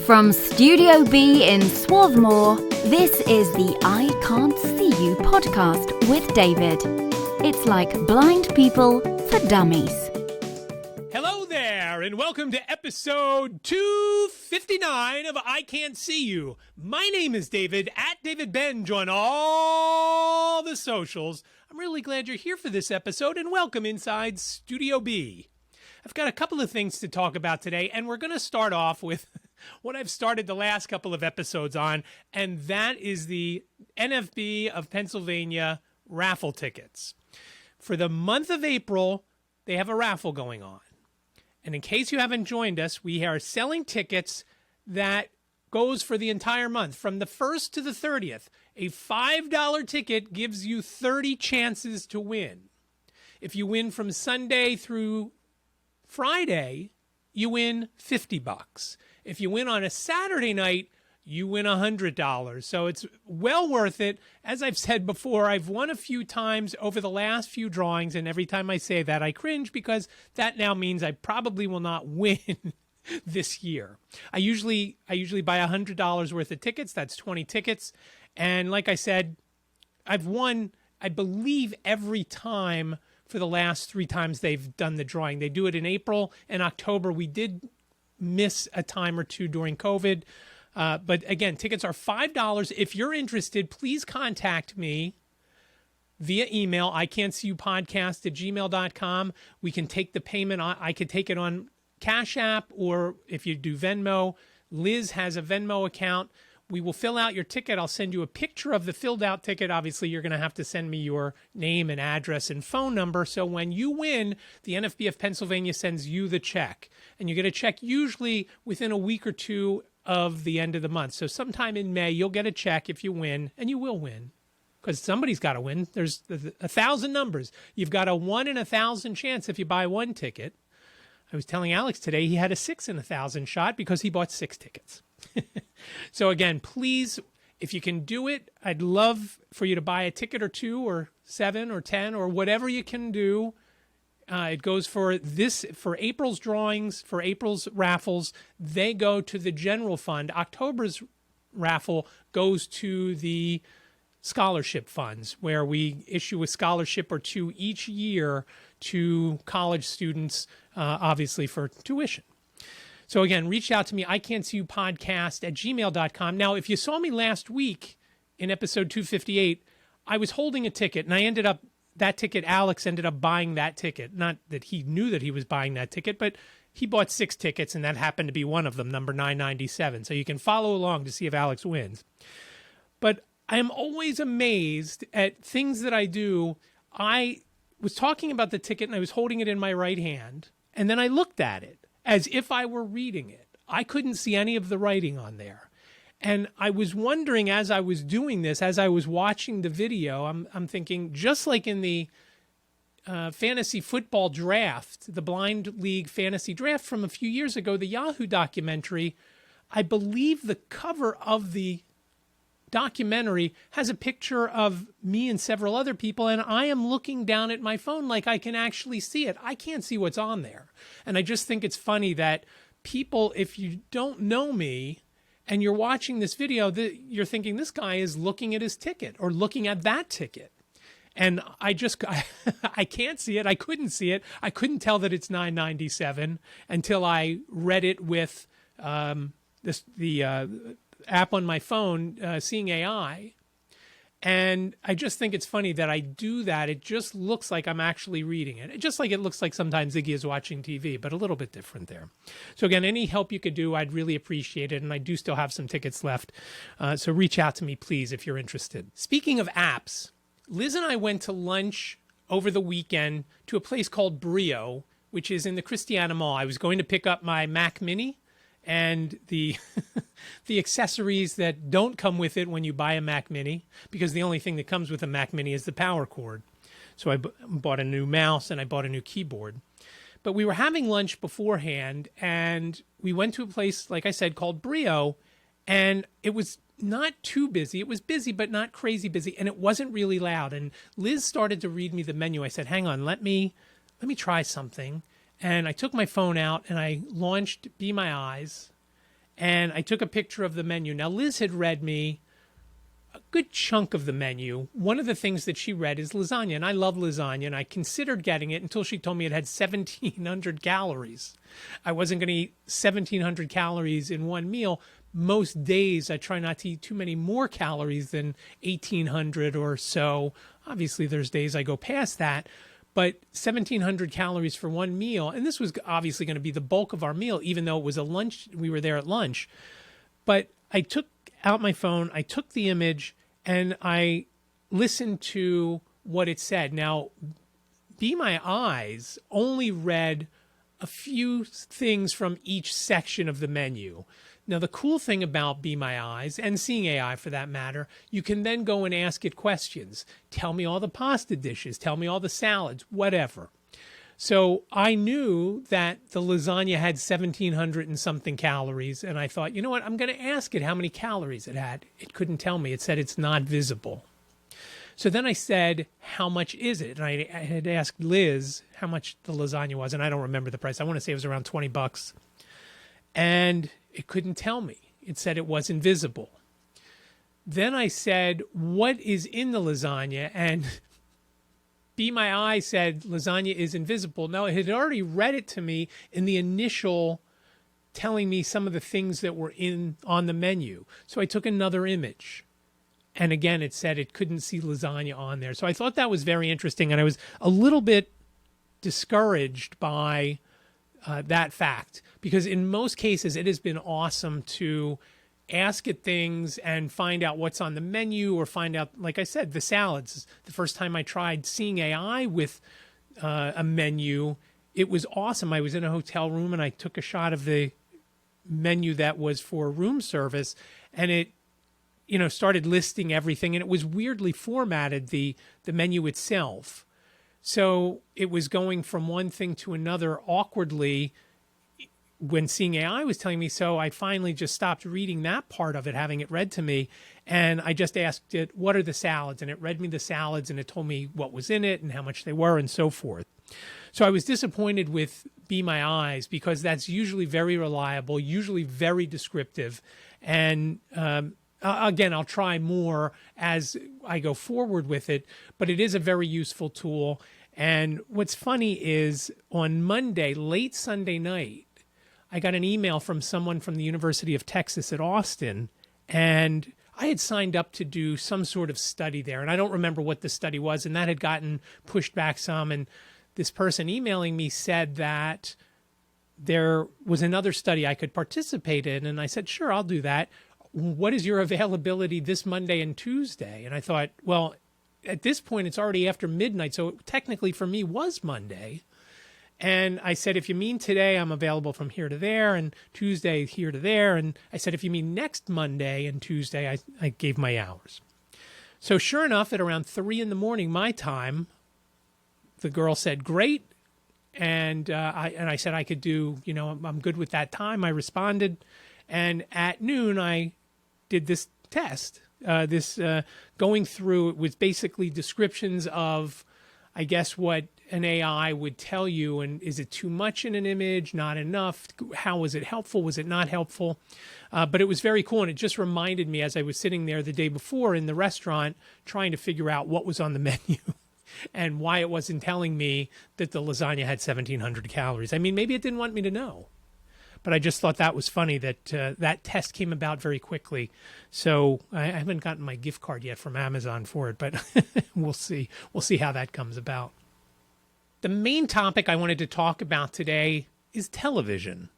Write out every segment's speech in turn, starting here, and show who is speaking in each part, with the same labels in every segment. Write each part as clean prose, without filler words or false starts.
Speaker 1: From Studio B in Swarthmore, this is the iCantCU podcast with David. It's like blind people for dummies.
Speaker 2: Hello there, and welcome to episode 259 of iCantCU. My name is David, at David Benj on all the socials. I'm really glad you're here for this episode, and welcome inside Studio B. I've got a couple of things to talk about today, and we're going to start off with what I've started the last couple of episodes on, and that is the NFB of Pennsylvania raffle tickets. For the month of April, they have a raffle going on. And in case you haven't joined us, we are selling tickets that goes for the entire month, from the 1st to the 30th. A $5 ticket gives you 30 chances to win. If you win from Sunday through Friday, you win $50. If you win on a Saturday night, you win $100. So it's well worth it. As I've said before, I've won a few times over the last few drawings, and every time I say that, I cringe because that now means I probably will not win this year. I usually buy $100 worth of tickets. That's 20 tickets. And like I said, I've won, I believe, every time for the last 3 times they've done the drawing. They do it in April and October. We did miss a time or two during COVID. But again, tickets are $5. If you're interested, please contact me via email, iCantCUpodcast@gmail.com. We can take the payment. I could take it on Cash App, or if you do Venmo, Liz has a Venmo account. We will fill out your ticket. I'll send you a picture of the filled out ticket. Obviously, you're going to have to send me your name and address and phone number. So when you win, the NFB of Pennsylvania sends you the check. And you get a check usually within a week or two of the end of the month. So sometime in May, you'll get a check if you win, and you will win because somebody's got to win. There's 1,000 numbers. You've got a 1 in 1,000 chance if you buy one ticket. I was telling Alex today he had a 6 in 1,000 shot because he bought 6 tickets. So again, please, if you can do it, I'd love for you to buy a ticket or 2 or 7 or 10 or whatever you can do. It goes for April's drawings, for April's raffles. They go to the general fund. October's raffle goes to the scholarship funds, where we issue a scholarship or 2 each year to college students, obviously for tuition. So again, reach out to me, iCantCUpodcast@gmail.com. Now, if you saw me last week in episode 258, I was holding a ticket, and that ticket, Alex ended up buying that ticket. Not that he knew that he was buying that ticket, but he bought 6 tickets, and that happened to be one of them, number 997. So you can follow along to see if Alex wins. But I'm always amazed at things that I do. I was talking about the ticket, and I was holding it in my right hand, and then I looked at it as if I were reading it. I couldn't see any of the writing on there. And I was wondering, as I was doing this, as I was watching the video, I'm thinking, just like in the fantasy football draft, the Blind League fantasy draft from a few years ago, the Yahoo documentary, I believe the cover of the documentary has a picture of me and several other people, and I am looking down at my phone like I can actually see it. I can't see what's on there. And I just think it's funny that people, if you don't know me and you're watching this video, you're thinking this guy is looking at his ticket or looking at that ticket. And I can't see it. I couldn't see it. I couldn't tell that it's 997 until I read it with the app on my phone, Seeing AI. And I just think it's funny that I do that. It just looks like I'm actually reading it. Just like it looks like sometimes Ziggy is watching TV, but a little bit different there. So again, any help you could do, I'd really appreciate it. And I do still have some tickets left. So reach out to me, please, if you're interested. Speaking of apps, Liz and I went to lunch over the weekend to a place called Brio, which is in the Christiana Mall. I was going to pick up my Mac Mini and the accessories that don't come with it when you buy a Mac Mini, because the only thing that comes with a Mac Mini is the power cord. So I bought a new mouse and I bought a new keyboard. But we were having lunch beforehand, and we went to a place, like I said, called Brio, and it was not too busy. It was busy, but not crazy busy, and it wasn't really loud. And Liz started to read me the menu. I said, hang on, let me try something. And I took my phone out and I launched Be My Eyes, And I took a picture of the menu. Now, Liz had read me a good chunk of the menu. One of the things that she read is lasagna, and I love lasagna, and I considered getting it until she told me it had 1,700 calories. I wasn't going to eat 1,700 calories in one meal. Most days, I try not to eat too many more calories than 1,800 or so. Obviously, there's days I go past that, but 1,700 calories for one meal, and this was obviously going to be the bulk of our meal, even though it was a lunch. We were there at lunch. But I took out my phone, I took the image, and I listened to what it said. Now, Be My Eyes only read a few things from each section of the menu. Now, the cool thing about Be My Eyes, and Seeing AI for that matter, you can then go and ask it questions. Tell me all the pasta dishes, tell me all the salads, whatever. So I knew that the lasagna had 1,700 and something calories, and I thought, you know what, I'm going to ask it how many calories it had. It couldn't tell me. It said it's not visible. So then I said, how much is it? And I had asked Liz how much the lasagna was, and I don't remember the price. I want to say it was around $20. And it couldn't tell me. It said it was invisible. Then I said, what is in the lasagna? And Be My Eye said lasagna is invisible. Now, it had already read it to me in the initial telling me some of the things that were on the menu. So I took another image. And again, it said it couldn't see lasagna on there. So I thought that was very interesting. And I was a little bit discouraged by that fact, because in most cases, it has been awesome to ask it things and find out what's on the menu, or find out, like I said, the salads. The first time I tried Seeing AI with a menu, it was awesome. I was in a hotel room and I took a shot of the menu that was for room service, and it, started listing everything, and it was weirdly formatted, the menu itself. So it was going from one thing to another awkwardly when Seeing AI was telling me. So I finally just stopped reading that part of it, having it read to me. And I just asked it, what are the salads? And it read me the salads, and it told me what was in it and how much they were and so forth. So I was disappointed with Be My Eyes, because that's usually very reliable, usually very descriptive. And again, I'll try more as I go forward with it, but it is a very useful tool. And what's funny is on Monday, late Sunday night, I got an email from someone from the University of Texas at Austin, and I had signed up to do some sort of study there, and I don't remember what the study was, and that had gotten pushed back some. And this person emailing me said that there was another study I could participate in, and I said, sure, I'll do that. What is your availability this Monday and Tuesday? And I thought, well, at this point, it's already after midnight, so it technically for me was Monday. And I said, if you mean today, I'm available from here to there, and Tuesday here to there. And I said, if you mean next Monday and Tuesday, I gave my hours. So sure enough, at around 3 a.m. my time, the girl said, great. And I said I could do, I'm good with that time. I responded. And at noon, I did this test, going through. It was basically descriptions of, I guess, what an AI would tell you. And is it too much in an image, not enough? How was it helpful? Was it not helpful? But it was very cool. And it just reminded me, as I was sitting there the day before in the restaurant, trying to figure out what was on the menu and why it wasn't telling me that the lasagna had 1,700 calories. I mean, maybe it didn't want me to know. But I just thought that was funny that that test came about very quickly. So I haven't gotten my gift card yet from Amazon for it, but we'll see. We'll see how that comes about. The main topic I wanted to talk about today is television.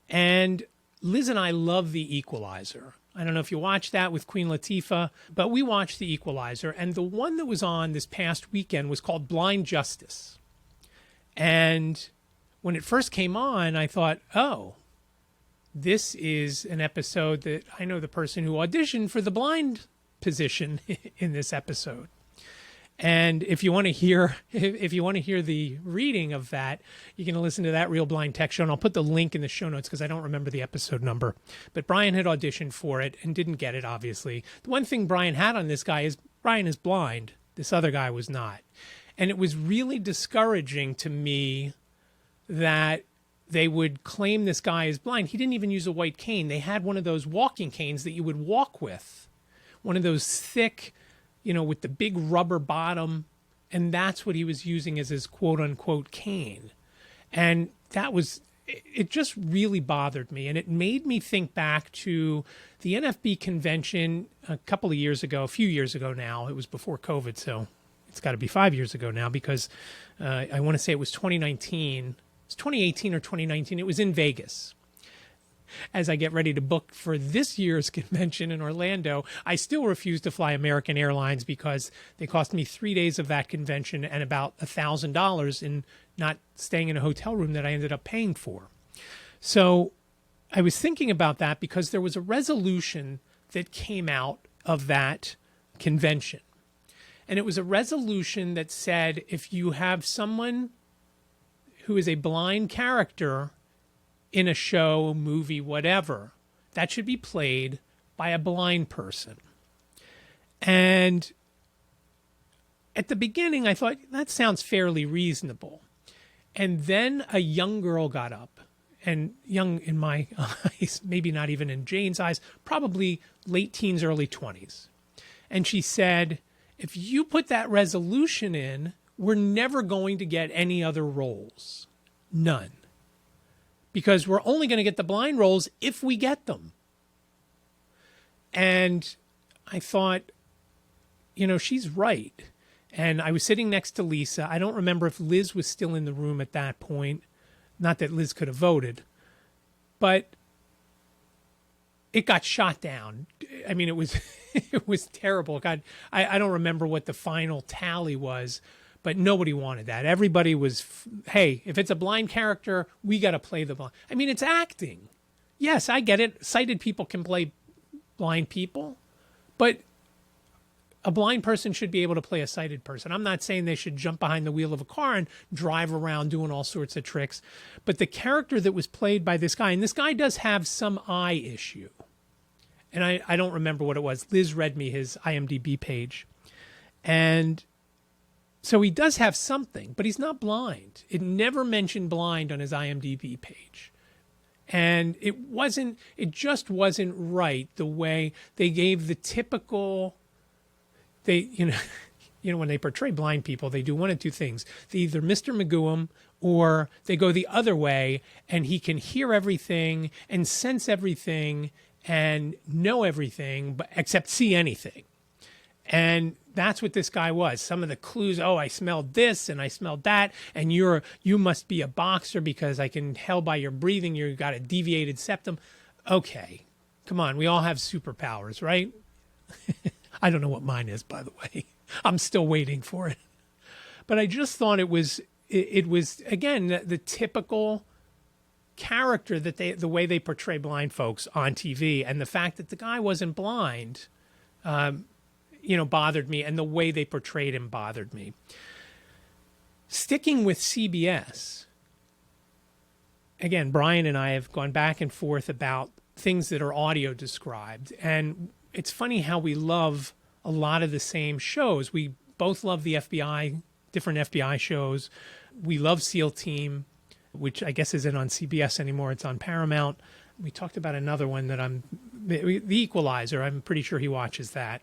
Speaker 2: And Liz and I love The Equalizer. I don't know if you watched that with Queen Latifah, but we watched The Equalizer. And the one that was on this past weekend was called Blind Justice. And when it first came on, I thought, oh, this is an episode that I know the person who auditioned for the blind position in this episode. And if you want to hear the reading of that, you can listen to that Real Blind Tech Show, and I'll put the link in the show notes because I don't remember the episode number. But Brian had auditioned for it and didn't get it, obviously. The one thing Brian had on this guy is Brian is blind. This other guy was not. And it was really discouraging to me that they would claim this guy is blind. He didn't even use a white cane. They had one of those walking canes that you would walk with, one of those thick, with the big rubber bottom. And that's what he was using as his quote unquote cane. And it just really bothered me. And it made me think back to the NFB convention a few years ago now. It was before COVID, so it's got to be 5 years ago now, because I want to say it was 2019. It's 2018 or 2019. It was in Vegas. As I get ready to book for this year's convention in Orlando, I still refuse to fly American Airlines because they cost me 3 days of that convention and about $1,000 in not staying in a hotel room that I ended up paying for. So I was thinking about that because there was a resolution that came out of that convention. And it was a resolution that said if you have someone who is a blind character in a show, movie, whatever, that should be played by a blind person. And at the beginning, I thought, that sounds fairly reasonable. And then a young girl got up, and young in my eyes, maybe not even in Jane's eyes, probably late teens, early 20s. And she said, if you put that resolution in, we're never going to get any other roles. None. Because we're only going to get the blind roles if we get them. And I thought, she's right. And I was sitting next to Lisa. I don't remember if Liz was still in the room at that point. Not that Liz could have voted. But it got shot down. I mean, it was it was terrible. God, I don't remember what the final tally was. But nobody wanted that. Everybody was, hey, if it's a blind character, we got to play the blind. I mean, it's acting. Yes, I get it. Sighted people can play blind people. But a blind person should be able to play a sighted person. I'm not saying they should jump behind the wheel of a car and drive around doing all sorts of tricks. But the character that was played by this guy, and this guy does have some eye issue. And I don't remember what it was. Liz read me his IMDb page. And so he does have something, but he's not blind. It never mentioned blind on his IMDb page. And it just wasn't right the way they gave the typical, when they portray blind people, they do one of two things. They either Mr. Magoo'em or they go the other way and he can hear everything and sense everything and know everything, but except see anything. And that's what this guy was. Some of the clues, I smelled this and I smelled that, and you must be a boxer because I can tell by your breathing you got a deviated septum. Okay, come on, we all have superpowers, right? I don't know what mine is, by the way. I'm still waiting for it. But I just thought it was again the typical character that the way they portray blind folks on TV, and the fact that the guy wasn't blind. Bothered me, and the way they portrayed him bothered me. Sticking with CBS, again, Brian and I have gone back and forth about things that are audio described, and it's funny how we love a lot of the same shows. We both love the FBI, different FBI shows. We love SEAL Team, which I guess isn't on CBS anymore. It's on Paramount. We talked about another one that The Equalizer. I'm pretty sure he watches that.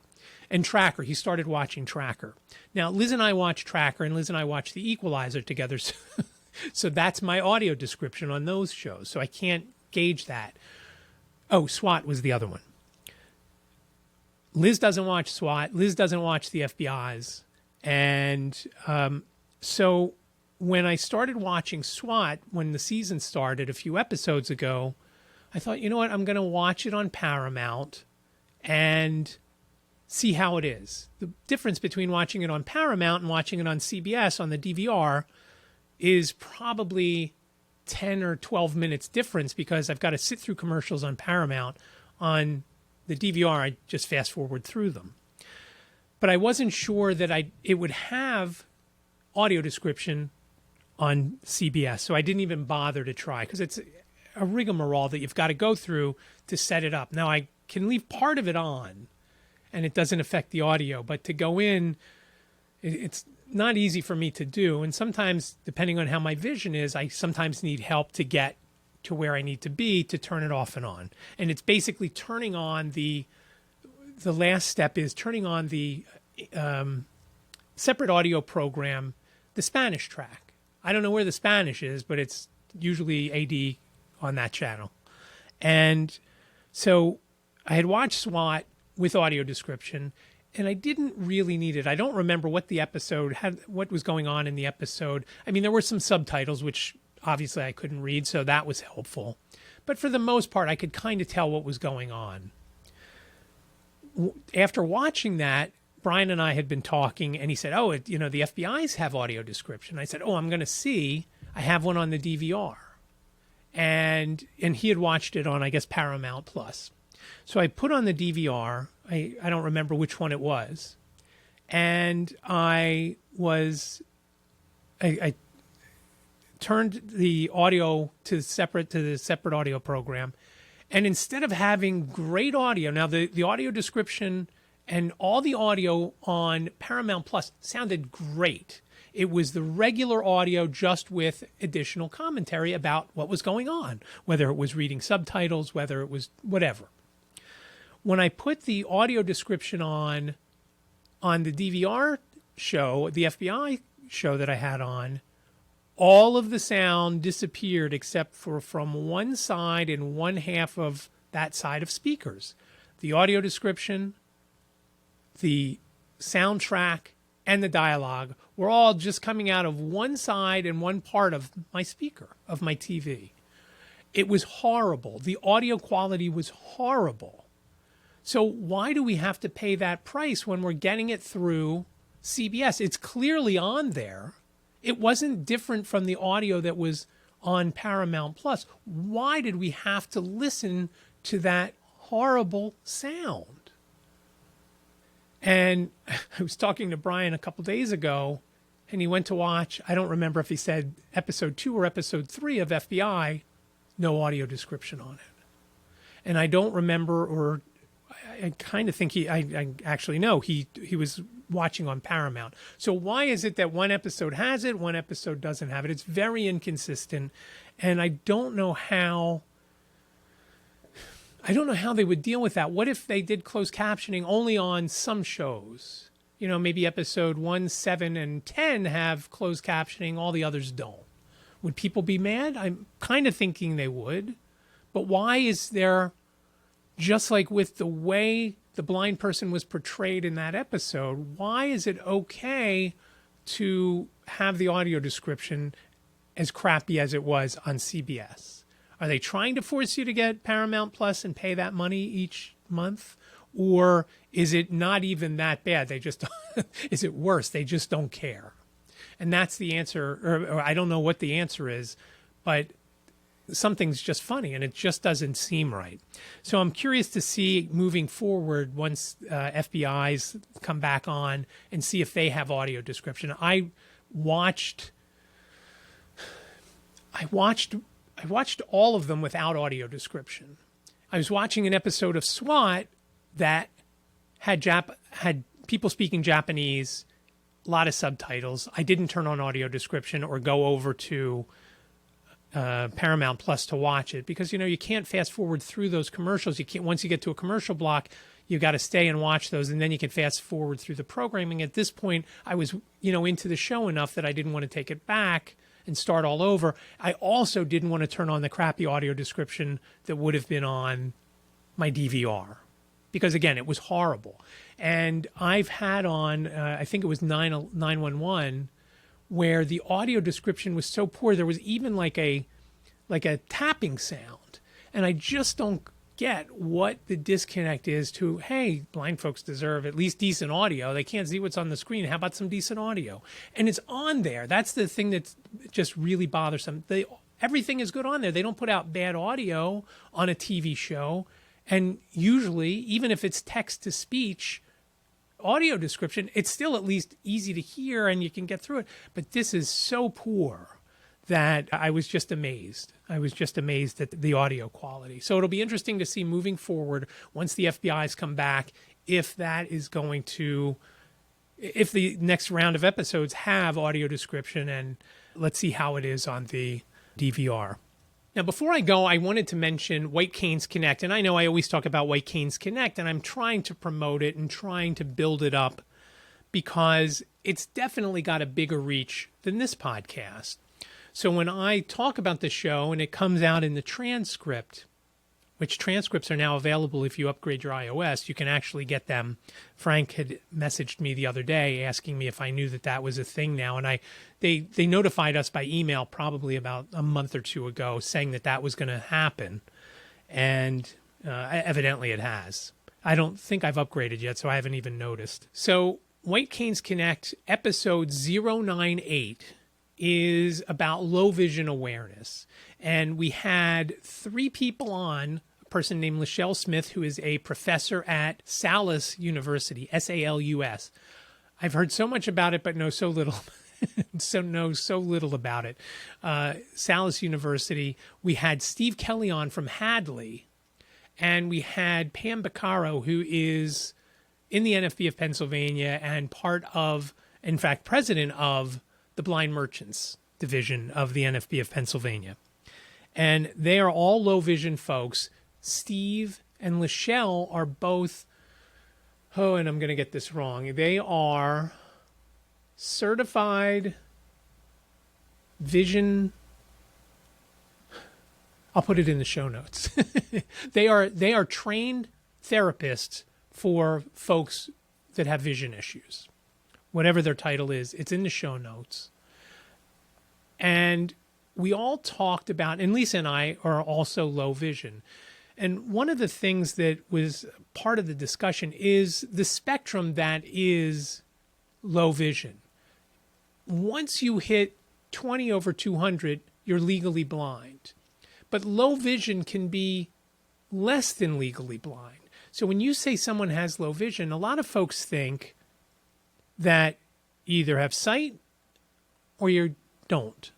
Speaker 2: And Tracker. He started watching Tracker. Now, Liz and I watch Tracker, and Liz and I watch The Equalizer together. So that's my audio description on those shows. So I can't gauge that. Oh, SWAT was the other one. Liz doesn't watch SWAT. Liz doesn't watch the FBI's. And so when I started watching SWAT, when the season started a few episodes ago, I thought, you know what? I'm going to watch it on Paramount and see how it is. The difference between watching it on Paramount and watching it on CBS on the DVR is probably 10 or 12 minutes difference, because I've got to sit through commercials on Paramount. On the DVR, I just fast forward through them. But I wasn't sure that it would have audio description on CBS, so I didn't even bother to try, because it's a rigmarole that you've got to go through to set it up. Now, I can leave part of it on, and it doesn't affect the audio, but to go in, it's not easy for me to do. And sometimes, depending on how my vision is, I sometimes need help to get to where I need to be to turn it off and on. And it's basically turning on the last step is turning on the separate audio program, the Spanish track. I don't know where the Spanish is, but it's usually AD on that channel. And so I had watched SWAT with audio description, and I didn't really need it. I don't remember what the episode had, what was going on in the episode. I mean, there were some subtitles, which obviously I couldn't read, so that was helpful. But for the most part, I could kind of tell what was going on. After watching that, Brian and I had been talking, and he said, the FBI's have audio description. I said, I'm going to see. I have one on the DVR. And he had watched it on, I guess, Paramount Plus. So I put on the DVR. I don't remember which one it was. And I turned the audio to the separate audio program. And instead of having great audio, now the audio description and all the audio on Paramount Plus sounded great. It was the regular audio just with additional commentary about what was going on, whether it was reading subtitles, whether it was whatever. When I put the audio description on the DVR show, the FBI show that I had on, all of the sound disappeared except for from one side and one half of that side of speakers. The audio description, the soundtrack, and the dialogue were all just coming out of one side and one part of my speaker, of my TV. It was horrible. The audio quality was horrible. So why do we have to pay that price when we're getting it through CBS? It's clearly on there. It wasn't different from the audio that was on Paramount Plus. Why did we have to listen to that horrible sound? And I was talking to Brian a couple days ago, and he went to watch, I don't remember if he said episode 2 or episode 3 of FBI, no audio description on it. And I don't remember, or I kind of think I actually know he was watching on Paramount. So why is it that one episode has it, one episode doesn't have it? It's very inconsistent, and I don't know how they would deal with that. What if they did closed captioning only on some shows? Maybe episode 1, 7, and 10 have closed captioning, all the others don't. Would people be mad? I'm kind of thinking they would. But why is there, just like with the way the blind person was portrayed in that episode, why is it okay to have the audio description as crappy as it was on CBS? Are they trying to force you to get Paramount Plus and pay that money each month? Or is it not even that bad? They just, is it worse? They just don't care. And that's the answer, or I don't know what the answer is, but something's just funny and it just doesn't seem right. So I'm curious to see moving forward once FBI's come back on and see if they have audio description. I watched all of them without audio description. I was watching an episode of SWAT that had people speaking Japanese, a lot of subtitles. I didn't turn on audio description or go over to Paramount Plus to watch it because, you can't fast forward through those commercials. You can't, once you get to a commercial block, you got to stay and watch those, and then you can fast forward through the programming. At this point, I was, into the show enough that I didn't want to take it back and start all over. I also didn't want to turn on the crappy audio description that would have been on my DVR because, again, it was horrible. And I've had on, I think it was 911, where the audio description was so poor, there was even like a tapping sound. And I just don't get what the disconnect is to, hey, blind folks deserve at least decent audio. They can't see what's on the screen. How about some decent audio? And it's on there. That's the thing that's just really bothersome. Everything is good on there. They don't put out bad audio on a TV show. And usually, even if it's text to speech, audio description, it's still at least easy to hear and you can get through it. But this is so poor that I was just amazed. I was just amazed at the audio quality. So it'll be interesting to see moving forward, once the FBI's come back, if that is going to if the next round of episodes have audio description, and let's see how it is on the DVR. Now, before I go, I wanted to mention White Canes Connect. And I know I always talk about White Canes Connect, and I'm trying to promote it and trying to build it up because it's definitely got a bigger reach than this podcast. So when I talk about the show and it comes out in the transcript, which transcripts are now available if you upgrade your iOS, you can actually get them. Frank had messaged me the other day asking me if I knew that that was a thing now. And they notified us by email probably about a month or two ago saying that that was going to happen. And evidently it has. I don't think I've upgraded yet, so I haven't even noticed. So White Canes Connect episode 098 is about low vision awareness. And we had 3 people on, a person named Lachelle Smith, who is a professor at Salus University, S-A-L-U-S. I've heard so much about it, but know so little. so little about it. Salus University. We had Steve Kelly on from Hadley, and we had Pam Beccaro, who is in the NFB of Pennsylvania and part of, in fact, president of the Blind Merchants Division of the NFB of Pennsylvania. And they are all low vision folks. Steve and Lachelle are both, and I'm going to get this wrong. They are certified vision. I'll put it in the show notes. They are trained therapists for folks that have vision issues. Whatever their title is, it's in the show notes. And we all talked about, and Lisa and I are also low vision. And one of the things that was part of the discussion is the spectrum that is low vision. Once you hit 20 over 200, you're legally blind. But low vision can be less than legally blind. So when you say someone has low vision, a lot of folks think that you either have sight or you don't.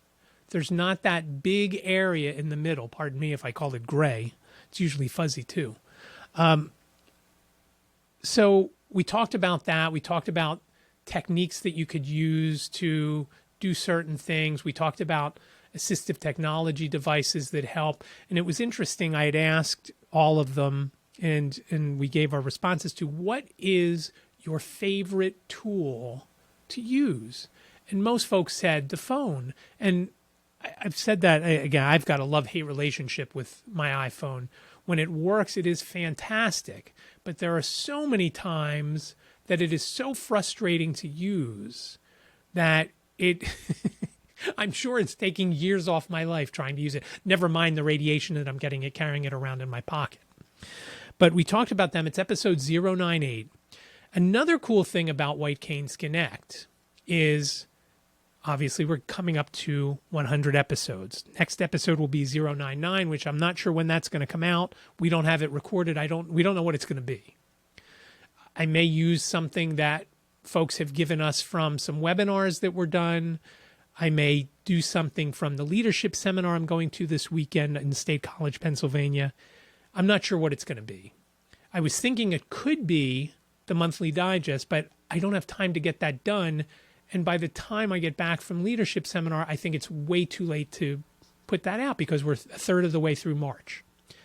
Speaker 2: There's not that big area in the middle. Pardon me if I call it gray. It's usually fuzzy too. So we talked about that. We talked about techniques that you could use to do certain things. We talked about assistive technology devices that help. And it was interesting. I had asked all of them, and we gave our responses to what is your favorite tool to use. And most folks said the phone. And I've said that, again, I've got a love-hate relationship with my iPhone. When it works, it is fantastic. But there are so many times that it is so frustrating to use that it, I'm sure it's taking years off my life trying to use it. Never mind the radiation that I'm getting it, carrying it around in my pocket. But we talked about them. It's episode 098. Another cool thing about White Canes Connect is, obviously, we're coming up to 100 episodes. Next episode will be 099, which I'm not sure when that's going to come out. We don't have it recorded. We don't know what it's going to be. I may use something that folks have given us from some webinars that were done. I may do something from the leadership seminar I'm going to this weekend in State College, Pennsylvania. I'm not sure what it's going to be. I was thinking it could be the monthly digest, but I don't have time to get that done. And by the time I get back from leadership seminar, I think it's way too late to put that out because we're a third of the way through March.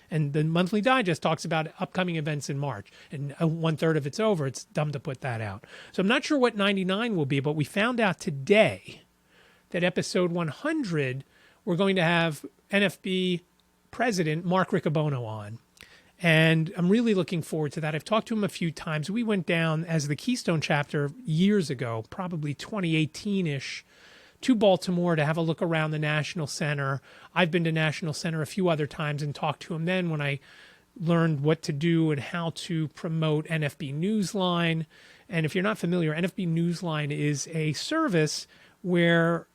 Speaker 2: And the monthly digest talks about upcoming events in March, and 1/3 of it's over. It's dumb to put that out. So I'm not sure what 99 will be, but we found out today that episode 100, we're going to have NFB President Mark Riccobono on. And I'm really looking forward to that. I've talked to him a few times. We went down as the Keystone chapter years ago, probably 2018-ish, to Baltimore to have a look around the National Center. I've been to National Center a few other times and talked to him then when I learned what to do and how to promote NFB Newsline. And if you're not familiar, NFB Newsline is a service where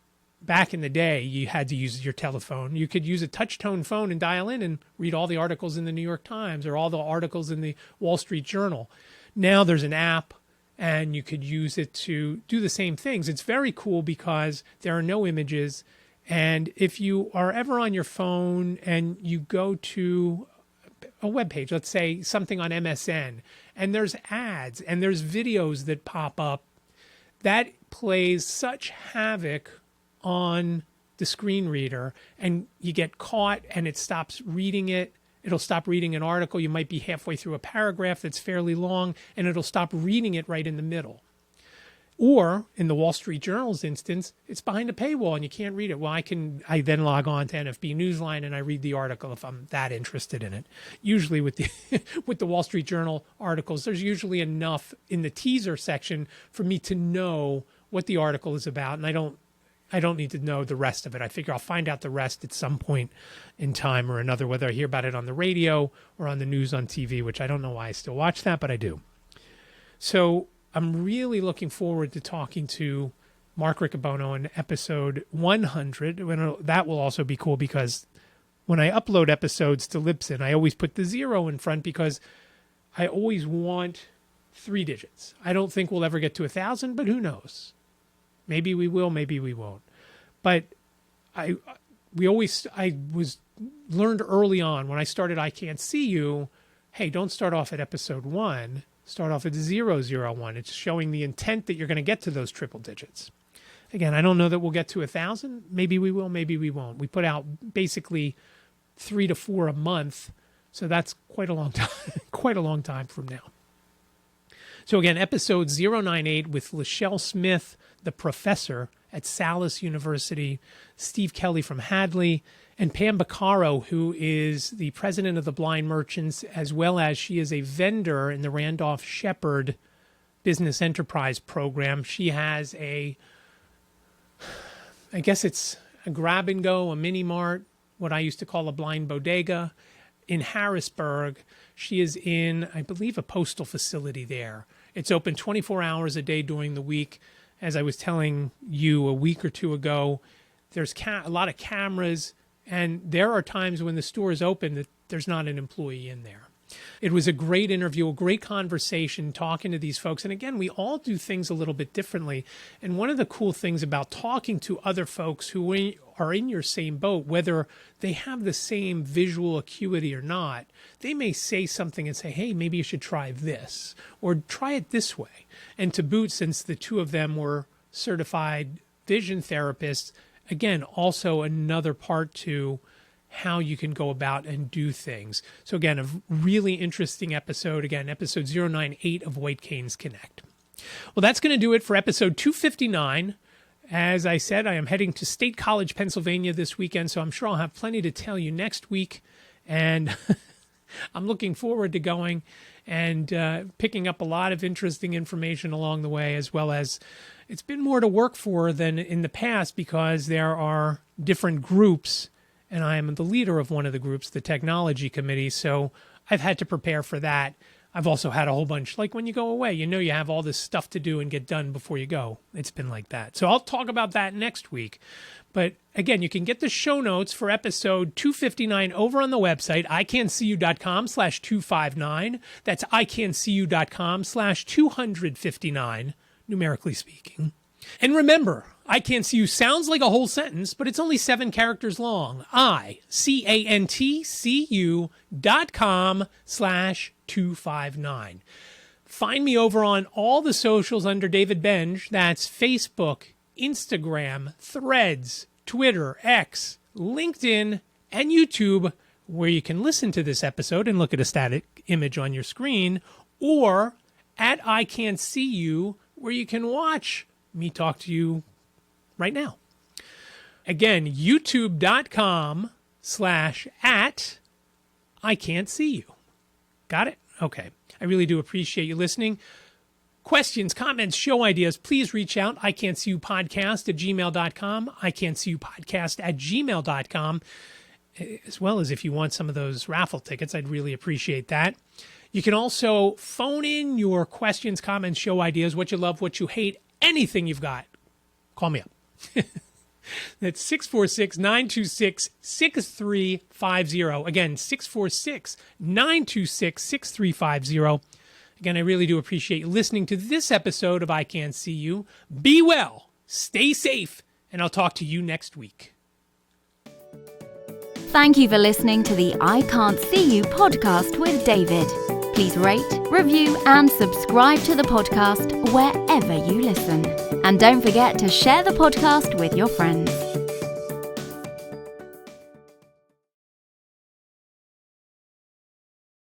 Speaker 2: back in the day, you had to use your telephone. You could use a touch-tone phone and dial in and read all the articles in the New York Times or all the articles in the Wall Street Journal. Now there's an app, and you could use it to do the same things. It's very cool because there are no images. And if you are ever on your phone and you go to a web page, let's say something on MSN, and there's ads and there's videos that pop up, that plays such havoc on the screen reader, and you get caught and it stops reading it. It'll stop reading an article. You might be halfway through a paragraph that's fairly long, and it'll stop reading it right in the middle. Or in the Wall Street Journal's instance, it's behind a paywall and you can't read it. Well, I then log on to NFB Newsline and I read the article if I'm that interested in it. Usually with the with the Wall Street Journal articles, there's usually enough in the teaser section for me to know what the article is about, and I don't need to know the rest of it. I figure I'll find out the rest at some point in time or another, whether I hear about it on the radio or on the news on TV, which I don't know why I still watch that, but I do. So I'm really looking forward to talking to Mark Riccobono in episode 100. That will also be cool because when I upload episodes to Libsyn, I always put the 0 in front because I always want 3 digits. I don't think we'll ever get to 1,000, but who knows? Maybe we will, maybe we won't. But I learned early on when I started iCantCU, hey, don't start off at episode 1. Start off at 001. It's showing the intent that you're going to get to those triple digits. Again, I don't know that we'll get to 1,000. Maybe we will, maybe we won't. We put out basically 3 to 4 a month, so that's quite a long time, quite a long time from now. So again, episode 098 with Lachelle Smith, the professor at Salus University, Steve Kelly from Hadley, and Pam Baccaro, who is the president of the Blind Merchants, as well as she is a vendor in the Randolph Shepherd Business Enterprise Program. She has I guess it's a grab and go, a mini mart, what I used to call a blind bodega in Harrisburg. She is in, I believe, a postal facility there. It's open 24 hours a day during the week. As I was telling you a week or two ago, there's a lot of cameras, and there are times when the store is open that there's not an employee in there. It was a great interview, a great conversation talking to these folks. And again, we all do things a little bit differently. And one of the cool things about talking to other folks who are in your same boat, whether they have the same visual acuity or not, they may say something and say, hey, maybe you should try this or try it this way. And to boot, since the two of them were certified vision therapists, again, also another part to how you can go about and do things. So again, a really interesting episode. Again, episode 098 of White Canes Connect. Well, that's going to do it for episode 259. As I said, I am heading to State College, Pennsylvania this weekend, so I'm sure I'll have plenty to tell you next week. And I'm looking forward to going and picking up a lot of interesting information along the way, as well as it's been more to work for than in the past because there are different groups, and I am the leader of one of the groups, the technology committee, so I've had to prepare for that. I've also had a whole bunch, like when you go away, you know you have all this stuff to do and get done before you go. It's been like that. So I'll talk about that next week. But again, you can get the show notes for episode 259 over on the website, iCantCU.com/259. That's iCantCU.com/259, numerically speaking. And remember, iCantCU sounds like a whole sentence, but it's only 7 characters long. iCantCU.com/259. Find me over on all the socials under David Benj. That's Facebook, Instagram, Threads, Twitter, X, LinkedIn, and YouTube, where you can listen to this episode and look at a static image on your screen, or at iCantCU, where you can watch me talk to you right now. Again, youtube.com/@iCantCU. Got it? Okay. I really do appreciate you listening. Questions, comments, show ideas, please reach out. iCantCUpodcast@gmail.com, iCantCUpodcast@gmail.com, as well as if you want some of those raffle tickets, I'd really appreciate that. You can also phone in your questions, comments, show ideas, what you love, what you hate, anything you've got. Call me up. That's 646-926-6350. Again, 646-926-6350. Again, I really do appreciate you listening to this episode of iCantCU. Be well, stay safe, and I'll talk to you next week.
Speaker 1: Thank you for listening to the iCantCU podcast with David. Please rate, review, and subscribe to the podcast wherever you listen. And don't forget to share the podcast with your friends.